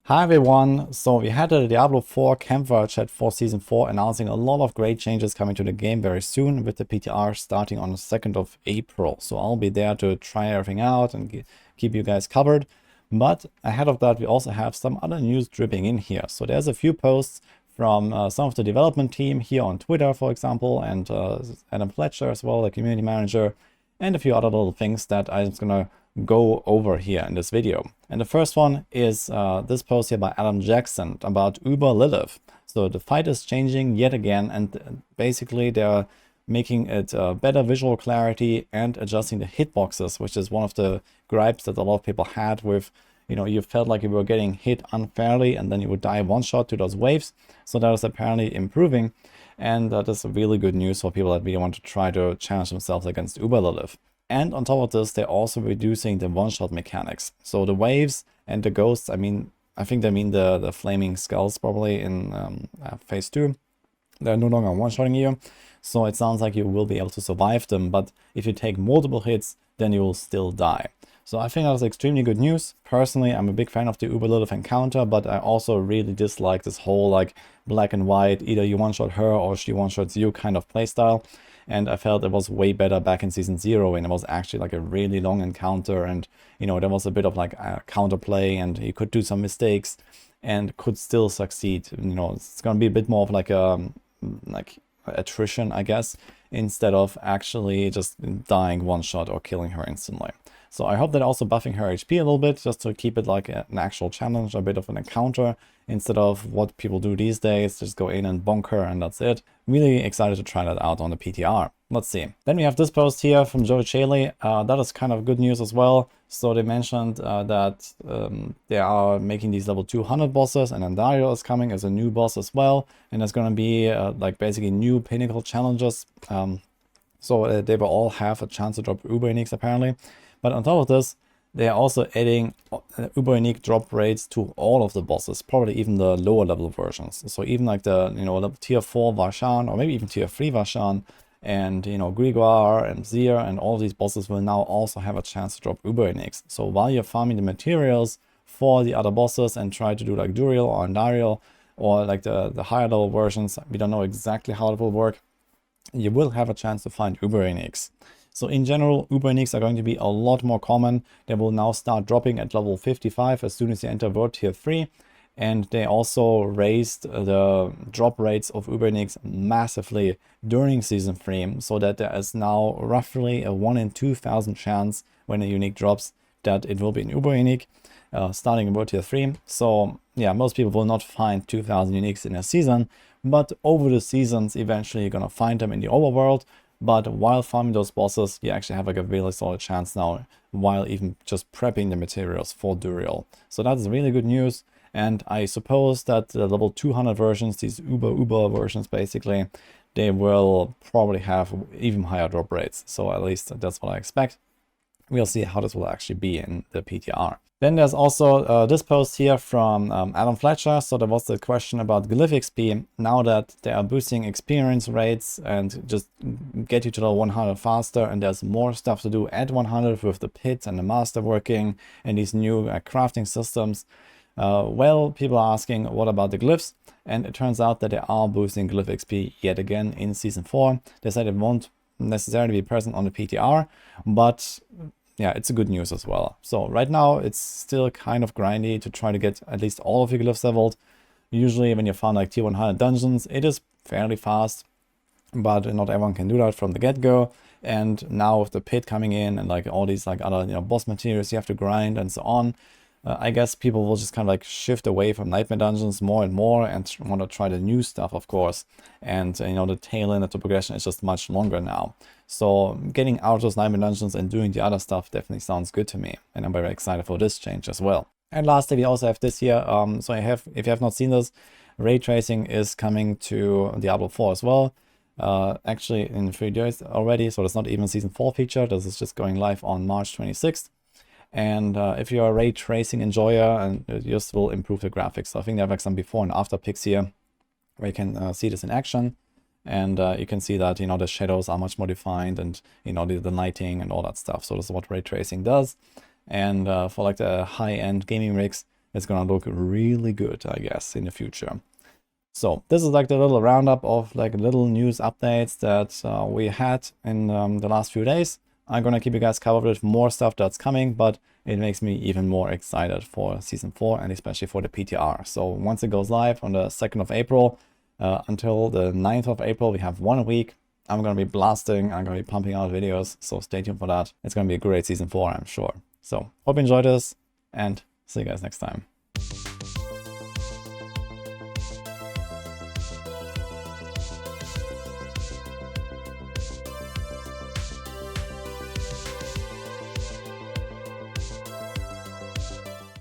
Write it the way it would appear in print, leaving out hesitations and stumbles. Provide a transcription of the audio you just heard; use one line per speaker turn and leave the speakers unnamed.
Hi everyone, so we had a Diablo 4 campfire chat for Season 4 announcing a lot of great changes coming to the game very soon with the PTR starting on the 2nd of April. So I'll be there to try everything out and keep you guys covered. But ahead of that we also have some other news dripping in here. So there's a few posts from some of the development team here on Twitter, for example, and Adam Fletcher as well, the community manager, and a few other little things that I'm just gonna go over here in this video. And the first one is this post here by Adam Jackson about Uber Lilith. So the fight is changing yet again, and basically they're making it better visual clarity and adjusting the hitboxes, which is one of the gripes that a lot of people had with, you know, you felt like you were getting hit unfairly and then you would die one shot to those waves. So that is apparently improving, and that is really good news for people that really want to try to challenge themselves against Uber Lilith. And on top of this, they're also reducing the one-shot mechanics. So the waves and the ghosts, I think they mean the flaming skulls probably in phase 2. They're no longer one-shotting you. So it sounds like you will be able to survive them. But if you take multiple hits, then you will still die. So I think that is extremely good news. Personally, I'm a big fan of the Uber Lilith encounter, but I also really dislike this whole like black and white, either you one-shot her or she one-shots you kind of playstyle. And I felt it was way better back in Season 0 when it was actually like a really long encounter, and you know, there was a bit of like a counterplay and you could do some mistakes and could still succeed. You know, it's gonna be a bit more of like attrition, I guess, instead of actually just dying one shot or killing her instantly. So I hope that also buffing her HP a little bit, just to keep it like an actual challenge, a bit of an encounter, instead of what people do these days, just go in and bonk her and that's it. Really excited to try that out on the PTR. Let's see. Then we have this post here from Joe Chaley. That is kind of good news as well. So they mentioned that they are making these level 200 bosses, and Andario is coming as a new boss as well. And there's going to be like basically new pinnacle challenges. So they will all have a chance to drop Uber Uniques apparently. But on top of this, they are also adding Uber Unique drop rates to all of the bosses, probably even the lower level versions. So even like the, you know, tier 4 Varshan, or maybe even tier 3 Varshan, and, you know, Grigor and Zir and all these bosses will now also have a chance to drop Uber Uniques. So while you're farming the materials for the other bosses and try to do like Duriel or Andariel, or like the higher level versions, we don't know exactly how it will work, you will have a chance to find Uber Uniques. So in general, Uber Uniques are going to be a lot more common. They will now start dropping at level 55 as soon as you enter World Tier 3. And they also raised the drop rates of Uber Uniques massively during Season 3, so that there is now roughly a 1 in 2,000 chance when a unique drops that it will be an Uber Unique starting in World Tier 3. So yeah, most people will not find 2,000 uniques in a season, but over the seasons, eventually you're gonna find them in the overworld. But while farming those bosses, you actually have like a really solid chance now, while even just prepping the materials for Duriel. So that's really good news. And I suppose that the level 200 versions, these Uber versions basically, they will probably have even higher drop rates. So at least that's what I expect. We'll see how this will actually be in the PTR. Then there's also this post here from Adam Fletcher. So there was the question about Glyph XP. Now that they are boosting experience rates and just get you to the 100 faster, and there's more stuff to do at 100 with the pit and the master working and these new crafting systems. Well, people are asking, what about the glyphs? And it turns out that they are boosting Glyph XP yet again in Season 4. They said it won't necessarily be present on the PTR, but yeah, it's a good news as well. So right now it's still kind of grindy to try to get at least all of your glyphs leveled. Usually when you found like tier 100 dungeons, it is fairly fast, but not everyone can do that from the get-go. And now with the pit coming in and like all these like other, you know, boss materials you have to grind and so on, I guess people will just kind of like shift away from nightmare dungeons more and more and want to try the new stuff, of course. And you know, the tail end of the progression is just much longer now. So getting out of those nightmare dungeons and doing the other stuff definitely sounds good to me. And I'm very excited for this change as well. And lastly, we also have this here. So if you have not seen this, ray tracing is coming to Diablo 4 as well. Actually in 3 days already. So it's not even Season 4 feature. This is just going live on March 26th. And if you're a ray tracing enjoyer, and this will improve the graphics. So I think they have like some before and after pics here where you can see this in action. And you can see that, you know, the shadows are much more defined, and, you know, the lighting and all that stuff. So this is what ray tracing does. And for like the high-end gaming rigs, it's gonna look really good, I guess, in the future. So this is like the little roundup of like little news updates that we had in the last few days. I'm gonna keep you guys covered with more stuff that's coming, but it makes me even more excited for Season 4 and especially for the PTR. So once it goes live on the 2nd of April until the 9th of April, we have 1 week. I'm gonna be blasting, I'm gonna be pumping out videos, so stay tuned for that. It's gonna be a great Season 4, I'm sure. So hope you enjoyed this, and see you guys next time.